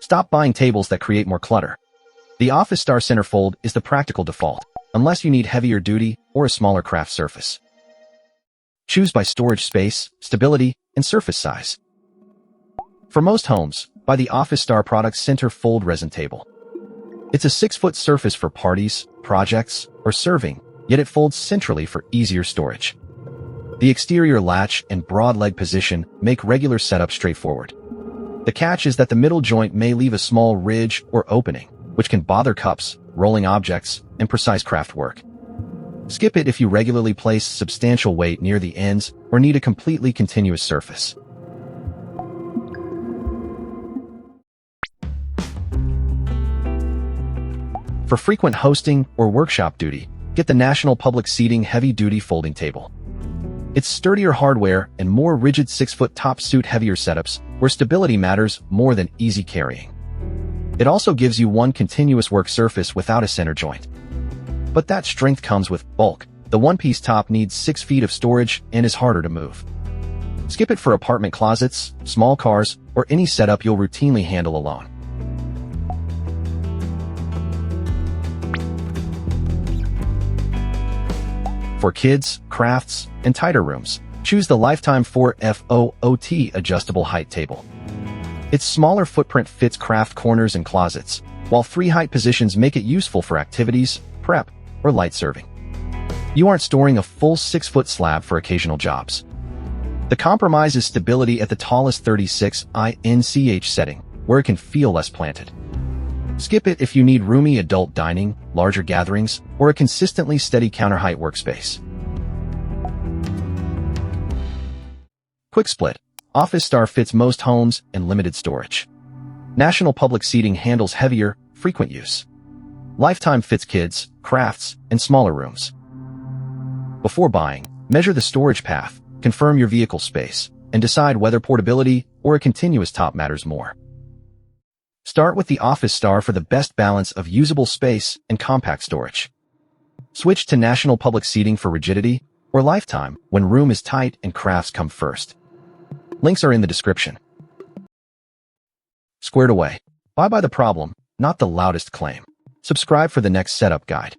Stop buying tables that create more clutter. The Office Star centerfold is the practical default, unless you need heavier duty or a smaller craft surface. Choose by storage space, stability, and surface size. For most homes, buy the Office Star Products Center Fold Resin Table. It's a 6-foot surface for parties, projects, or serving, yet it folds centrally for easier storage. The exterior latch and broad leg position make regular setup straightforward. The catch is that the middle joint may leave a small ridge or opening, which can bother cups, rolling objects, and precise craft work. Skip it if you regularly place substantial weight near the ends or need a completely continuous surface. For frequent hosting or workshop duty, get the National Public Seating Heavy-Duty Folding Table. It's sturdier hardware and more rigid 6-foot top suit heavier setups where stability matters more than easy carrying. It also gives you one continuous work surface without a center joint. But that strength comes with bulk. The one-piece top needs 6 feet of storage and is harder to move. Skip it for apartment closets, small cars, or any setup you'll routinely handle alone. For kids, crafts, and tighter rooms, choose the Lifetime 4FOOT Adjustable Height Table. Its smaller footprint fits craft corners and closets, while 3 height positions make it useful for activities, prep, or light serving. You aren't storing a full 6-foot slab for occasional jobs. The compromise is stability at the tallest 36 inch setting, where it can feel less planted. Skip it if you need roomy adult dining, larger gatherings, or a consistently steady counter-height workspace. Quick split. Office Star fits most homes and limited storage. National Public Seating handles heavier, frequent use. Lifetime fits kids, crafts, and smaller rooms. Before buying, measure the storage path, confirm your vehicle space, and decide whether portability or a continuous top matters more. Start with the Office Star for the best balance of usable space and compact storage. Switch to National Public Seating for rigidity, or Lifetime when room is tight and crafts come first. Links are in the description. Squared away. Buy by the problem, not the loudest claim. Subscribe for the next setup guide.